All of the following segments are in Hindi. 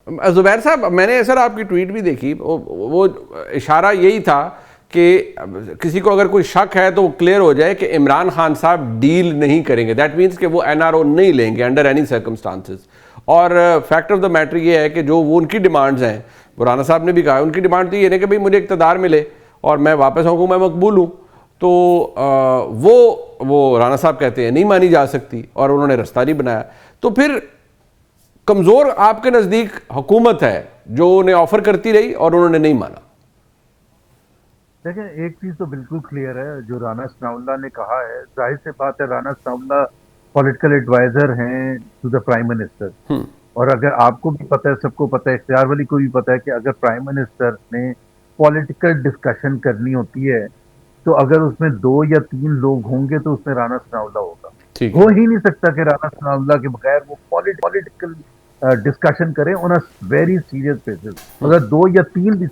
जुबैर साहब, मैंने सर आपकी ट्वीट भी देखी, वो इशारा यही था कि किसी को अगर कोई शक है तो वो क्लियर हो जाए कि इमरान खान साहब डील नहीं करेंगे। दैट मीन्स कि वो एनआरओ नहीं लेंगे अंडर एनी सर्कमस्टांसेस। और फैक्ट ऑफ द मैटर ये है कि जो वो उनकी डिमांड्स हैं, वो राना साहब ने भी कहा, उनकी डिमांड तो ये है कि भाई मुझे इक़्तिदार मिले और मैं वापस आऊँ, मैं मकबूल हूँ। तो वो राना साहब कहते हैं नहीं मानी जा सकती, और उन्होंने रास्ता नहीं बनाया। तो फिर कमज़ोर आपके नज़दीक हुकूमत है जो उन्हें ऑफर करती रही और उन्होंने नहीं माना। देखें, एक चीज तो बिल्कुल क्लियर है, जो राना सनाउल्लाह ने कहा है, जाहिर सी बात है, राना सनाउल्लाह पॉलिटिकल एडवाइजर हैं टू द प्राइम मिनिस्टर। और अगर आपको भी पता है, सबको पता है, इख्तियार वली को भी पता है कि अगर प्राइम मिनिस्टर ने पॉलिटिकल डिस्कशन करनी होती है तो अगर उसमें 2 या 3 लोग होंगे तो उसमें राना सनाउल्लाह होगा। ठीक हो है। ही नहीं सकता कि राना सनाउल्लाह के बगैर वो पॉलिटिकल डिस्कशन करें on a very serious basis. अगर 2 या 3 भी,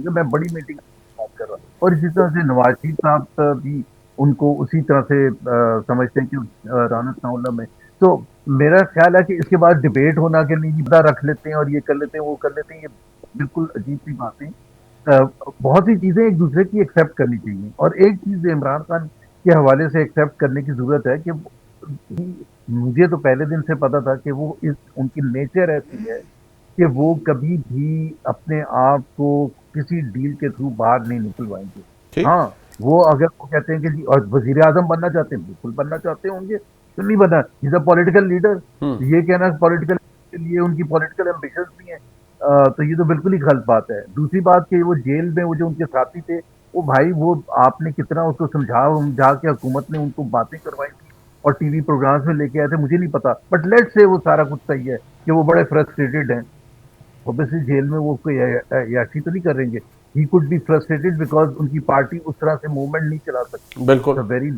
मैं बड़ी मीटिंग की बात कर रहा हूँ। और इसी तरह से नवाज शरीफ साहब भी उनको उसी तरह से समझते हैं कि राना सनाउल्लाह में। तो मेरा ख्याल है कि इसके बाद डिबेट होना कि नहीं मुद्दा रख लेते हैं और ये कर लेते हैं वो कर लेते हैं, ये बिल्कुल अजीब सी बातें। बहुत सी चीजें एक दूसरे की एक्सेप्ट करनी चाहिए। और एक चीज इमरान खान के हवाले से एक्सेप्ट करने की जरूरत है कि मुझे तो पहले दिन से पता था कि वो इस उनकी नेचर ऐसी है कि वो कभी भी अपने आप को किसी डील के थ्रू बाहर नहीं निकलवाएंगे। ठीक। हाँ, वो अगर वो कहते हैं कि जी और वजीर आजम बनना चाहते हैं, बिल्कुल बनना चाहते होंगे, क्यों नहीं बना, इज अ पॉलिटिकल लीडर। ये कहना पॉलिटिकल के लिए उनकी पॉलिटिकल एम्बिशंस भी हैं, तो ये तो बिल्कुल ही गलत बात है। दूसरी बात कि वो जेल में वो जो उनके साथी थे, वो भाई वो आपने कितना उसको समझा समझा के हुकूमत ने उनको बातें करवाई थी और टीवी प्रोग्राम्स में लेके आए थे, मुझे नहीं पता, बट लेट्स से वो सारा कुछ सही है कि वो बड़े फ्रस्ट्रेटेड हैं। ऑब्वियसली जेल में वो कोई याशी तो नहीं करेंगे। He could be frustrated because उनकी पार्टी उस तरह से मूवमेंट नहीं चला बिल्कुल। सकती। वेरी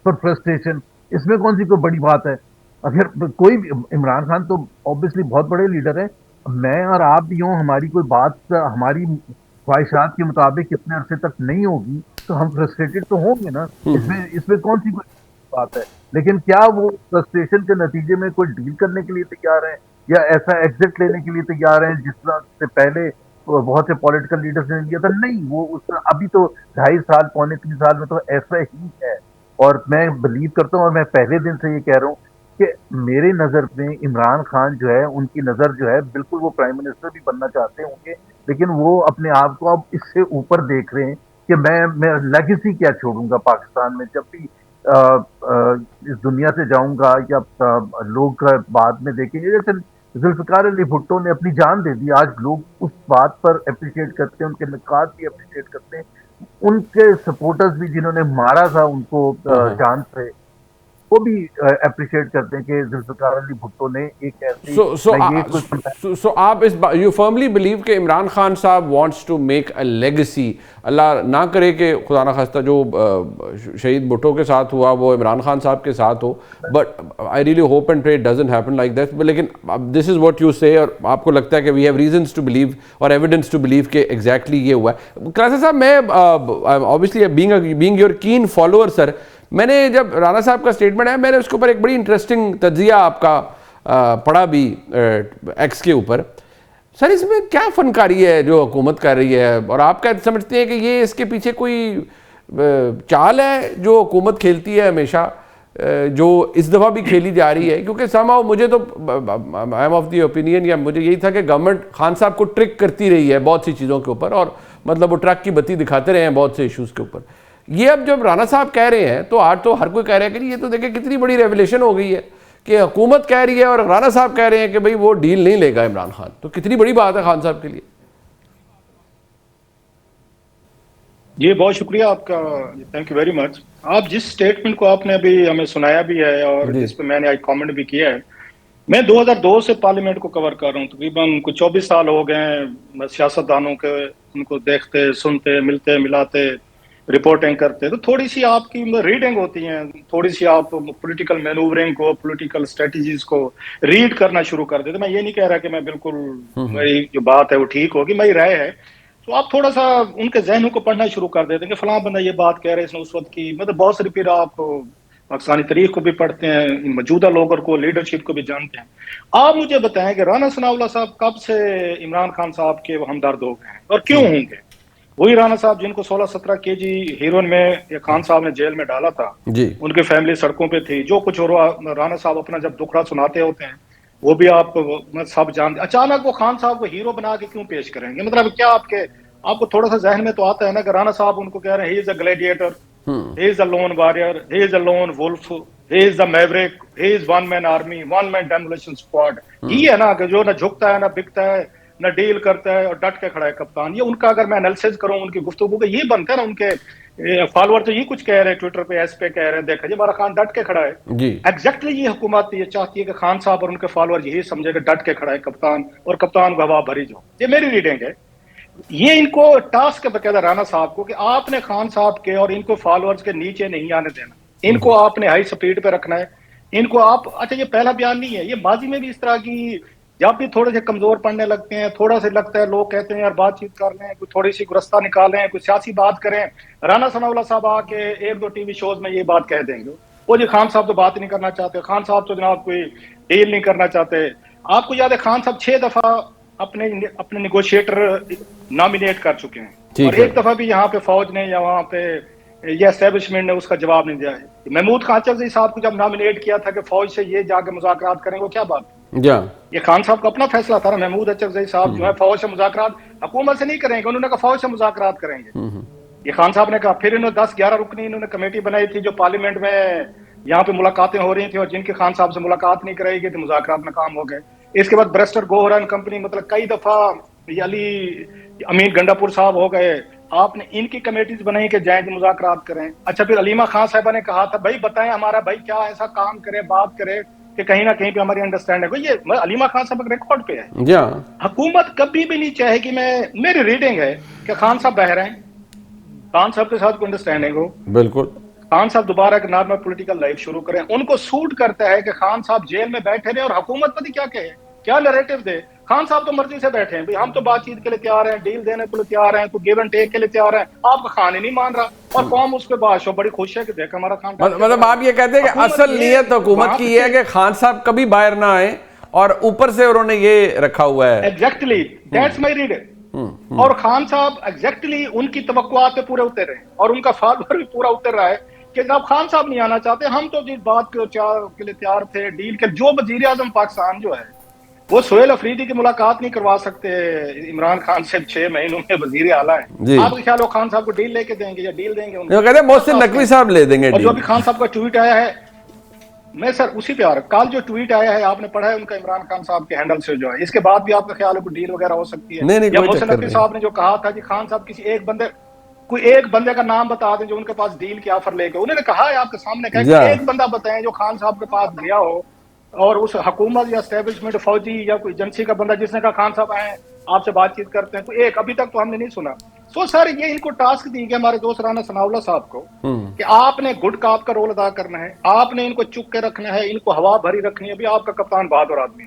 फॉर फ्रस्ट्रेशन, इसमें कौन सी कोई बड़ी बात है। अगर कोई भी, इमरान खान तो ऑब्वियसली बहुत बड़े लीडर है, मैं और आप भी हों, हमारी कोई बात हमारी ख्वाहिशात के मुताबिक कितने अरसे तक नहीं होगी तो हम फ्रस्ट्रेटेड तो होंगे ना। इसमें इसमें कौन सी कोई बात है। लेकिन क्या वो फ्रस्ट्रेशन के नतीजे में कोई डील करने के लिए तैयार है या ऐसा एग्जिट लेने के लिए तैयार है जिस तरह से पहले बहुत से पॉलिटिकल लीडर्स ने लिया था? नहीं, वो उस अभी तो 2.5 साल, पौने 3 साल में तो ऐसा ही है। और मैं बिलीव करता हूँ और मैं पहले दिन से ये कह रहा हूँ कि मेरे नज़र में इमरान खान जो है, उनकी नज़र जो है, बिल्कुल वो प्राइम मिनिस्टर भी बनना चाहते होंगे, लेकिन वो अपने आप को अब इससे ऊपर देख रहे हैं कि मैं लेगेसी क्या छोड़ूंगा पाकिस्तान में। जब भी इस दुनिया से जाऊंगा या लोग बाद में देखेंगे, जैसे जुल्फिकार अली भुट्टो ने अपनी जान दे दी, आज लोग उस बात पर अप्रिशिएट करते हैं, उनके निकात भी अप्रिशिएट करते हैं। उनके सपोर्टर्स भी जिन्होंने मारा था उनको जान से, वो भी अप्रिशिएट करते हैं कि जुल्फिकार अली भुट्टो ने एक ऐसी, सो सो मैं ये कोई सो आप इस यू फर्मली बिलीव कि इमरान खान साहब wants to make a legacy. Allah ना करे कि खुदा ना खास्ता जो शहीद भुट्टो के साथ हुआ वो इमरान खान साहब के साथ हो, but I really hope and pray it doesn't happen like that. लेकिन this is what you say, और आपको लगता है कि we have reasons to believe और एविडेंस टू बिलीव कि एग्जैक्टली ये हुआ है। क्लासा साहब, मैं obviously being your keen follower sir, मैंने जब राणा साहब का स्टेटमेंट आया, मैंने उसके ऊपर एक बड़ी इंटरेस्टिंग तज्जिया आपका पढ़ा भी एक्स के ऊपर। सर, इसमें क्या फनकारी है जो हुकूमत कर रही है, और आप क्या समझते हैं कि ये इसके पीछे कोई चाल है जो हुकूमत खेलती है हमेशा, जो इस दफ़ा भी खेली जा रही है? क्योंकि समहाउ मुझे तो, I am of the opinion, या मुझे यही था कि गवर्नमेंट खान साहब को ट्रिक करती रही है बहुत सी चीज़ों के ऊपर, और मतलब वो ट्रक की बत्ती दिखाते रहे हैं बहुत से इशूज़ के ऊपर। ये अब जब राणा साहब कह रहे हैं तो आज तो हर कोई कह रहा है कि ये तो देखिए कितनी बड़ी रेवलेशन हो गई है कि हुकूमत कह रही है और राणा साहब कह रहे हैं कि भाई वो डील नहीं लेगा इमरान खान। तो कितनी बड़ी बात है खान साहब के लिए। जी बहुत शुक्रिया आपका, थैंक यू वेरी मच। आप जिस स्टेटमेंट को आपने अभी हमें सुनाया भी है और जी। जिस पे मैंने आज कमेंट भी किया है, मैं 2002 से पार्लियामेंट को कवर कर रहा हूँ, तकरीबन कुछ 24 साल हो गए हैं सियासतदानों के, उनको देखते सुनते मिलते मिलाते रिपोर्टिंग करते। तो थोड़ी सी आपकी रीडिंग होती है, थोड़ी सी आप पॉलिटिकल मैनूवरिंग को, पॉलिटिकल स्ट्रेटजीज को रीड करना शुरू कर देते। मैं ये नहीं कह रहा कि मैं बिल्कुल, मेरी जो बात है वो ठीक होगी, मेरी राय है। तो आप थोड़ा सा उनके जहनों को पढ़ना शुरू कर देते हैं कि फलां बंदा ये बात कह रहे हैं, इसने उस वक्त की, मतलब बहुत सारी फिर आप पाकिस्तानी तारीख को भी पढ़ते हैं, इन मौजूदा लोगों को, लीडरशिप को भी जानते हैं। आप मुझे बताएं कि राना सनाउल्लाह साहब कब से इमरान खान साहब के वो हमदर्द हो गए हैं और क्यों होंगे? वही राना साहब जिनको 16-17 केजी हीरोइन में ये खान साहब ने जेल में डाला था, उनकी फैमिली सड़कों पे थी। जो कुछ हो रहा, राना साहब अपना जब दुखड़ा सुनाते होते हैं वो भी आप सब जानते। अचानक वो खान साहब को हीरो बना के क्यों पेश करेंगे? मतलब क्या आपको थोड़ा सा जहन में तो आता है ना कि राना साहब उनको कह रहे हैं he is a gladiator, he is a lone warrior, he is a lone wolf, he is the maverick, he is one man army, one man demolition squad। ये है ना कि जो ना झुकता है ना बिकता है ना डील करता है और डट के खड़ा है कप्तान। ये उनका अगर मैं एनालिसिस करूं उनकी गुफ्तगू का ये बनता है ना, उनके फॉलोअर तो ये कुछ कह रहे हैं ट्विटर पे, एस पे कह रहे हैं, देखा जी हमारा खान डट के खड़ा है। एग्जैक्टली ये हुकूमत ये चाहती है कि खान साहब और उनके फॉलोअर यही समझे कि डट के खड़ा है कप्तान और कप्तान को हवा भरी जाओ। ये मेरी रीडिंग है। ये इनको टास्क है बकायदा राना साहब को कि आपने खान साहब के और इनको फॉलोअर्स के नीचे नहीं आने देना, इनको आपने हाई स्पीड पे रखना है। इनको आप, अच्छा ये पहला बयान नहीं है, ये माजी में भी इस तरह की जब भी थोड़े से कमजोर पड़ने लगते हैं, थोड़ा सा लगता है लोग कहते हैं यार बातचीत कर लें, कोई थोड़ी सी गुरस्ता निकालें, कोई सियासी बात करें, राना सनाउल्लाह साहब आके 1-2 टीवी शोज में ये बात कह देंगे, वो जी खान साहब तो बात नहीं करना चाहते, खान साहब तो जनाब कोई डील नहीं करना चाहते। आपको याद है खान साहब 6 दफा अपने निगोशिएटर नॉमिनेट कर चुके हैं और एक दफा भी यहाँ पे फौज ने या वहाँ पे या एस्टेब्लिशमेंट ने उसका जवाब नहीं दिया है। महमूद खान चकज़ई साहब को जब नॉमिनेट किया था कि फौज से ये जाके मुज़ाकरात करेंगे, वो क्या बात, ये खान साहब का अपना फैसला था ना। महमूद चकज़ई साहब जो है फौज से मुज़ाकरात हुकूमत से नहीं करेंगे, उन्होंने कहा फौज से मुज़ाकरात करेंगे। ये खान साहब ने कहा। फिर इन्होंने 10-11 रुकनी इन्होंने कमेटी बनाई थी जो पार्लियामेंट में यहाँ पे मुलाकातें हो रही थी और जिनके खान साहब से मुलाकात नहीं कराई गई थी, मुज़ाकरात में काम हो गए। इसके बाद ब्रेस्टर गोहरान कंपनी, मतलब कई दफा अली अमीन गंडापुर साहब हो गए, आपने इनकी कमेटीज बनाई कि जाएं मुज़ाकरात करें। अच्छा फिर अलीमा खान साहबा ने कहा था भाई बताएं हमारा भाई क्या ऐसा काम करे, बात करे कि कहीं ना कहीं पे हमारी अंडरस्टैंडिंग हो। ये अलीमा खान साहब रिकॉर्ड पे है। हुकूमत कभी भी नहीं चाहेगी, मेरी रीडिंग है कि खान साहब बह रहे हैं, खान साहब के साथ कोई अंडरस्टैंडिंग हो, बिल्कुल खान साहब दोबारा एक नॉर्मल पॉलिटिकल लाइफ शुरू करें। उनको सूट करता है कि खान साहब जेल में बैठे रहे और हुकूमत पता क्या कहे, क्या नैरेटिव दे। खान साहब तो मर्जी से बैठे हैं, भाई हम तो बातचीत के लिए तैयार हैं, डील देने के लिए तैयार हैं, तो गिव एंड टेक के लिए तैयार हैं। आपका खान ही नहीं मान रहा और कौम उस पर बात हो, बड़ी खुश है कि देख हमारा खान। मतलब आप ये कहते हैं कि असल नीयत हुकूमत की ये है कि खान साहब कभी बाहर ना आए और ऊपर से उन्होंने ये रखा हुआ है। Exactly that's my reading. और खान साहब एग्जैक्टली उनकी तवक्कुआत पे पूरे उतर रहे हैं और उनका फॉलोअर भी पूरा उतर रहा है कि जब खान साहब नहीं आना चाहते, हम तो जिस बात के लिए तैयार थे, डील के जो वजीर आजम पाकिस्तान जो है वो सोहेल अफरीदी की मुलाकात नहीं करवा सकते इमरान खान से 6 महीनों में वजीर आला है। आपके ख्याल हो खान साहब को डील लेके देंगे या डील देंगे उनको? कहते हैं मोहसिन नकवी साहब ले देंगे। और जो भी खान साहब का ट्वीट आया है, मैं सर उसी पे आ रहा, कल जो ट्वीट आया है आपने पढ़ा है उनका, इमरान खान साहब के हैंडल से जो है, इसके बाद भी आपका ख्याल है कोई डील वगैरह हो सकती है? नहीं, या मोहसिन नकवी साहब ने जो कहा था कि खान साहब किसी कोई एक बंदे का नाम बता दें जो उनके पास डील की ऑफर लेके, उन्होंने कहा है आपके सामने कहा एक बंदा बताएं जो खान साहब के पास गया हो और उस हुकूमत या एस्टेब्लिशमेंट फौजी या कोई एजेंसी का बंदा जिसने कहा खान साहब आए आपसे बातचीत करते हैं, तो एक अभी तक तो हमने नहीं सुना। सो सर ये इनको टास्क दी गया हमारे दोस्त राना सनाउल्लाह साहब को कि आपने गुड कॉप का रोल अदा करना है, आपने इनको चुप के रखना है, इनको हवा भरी रखनी है। अभी आपका कप्तान बहादुर आदमी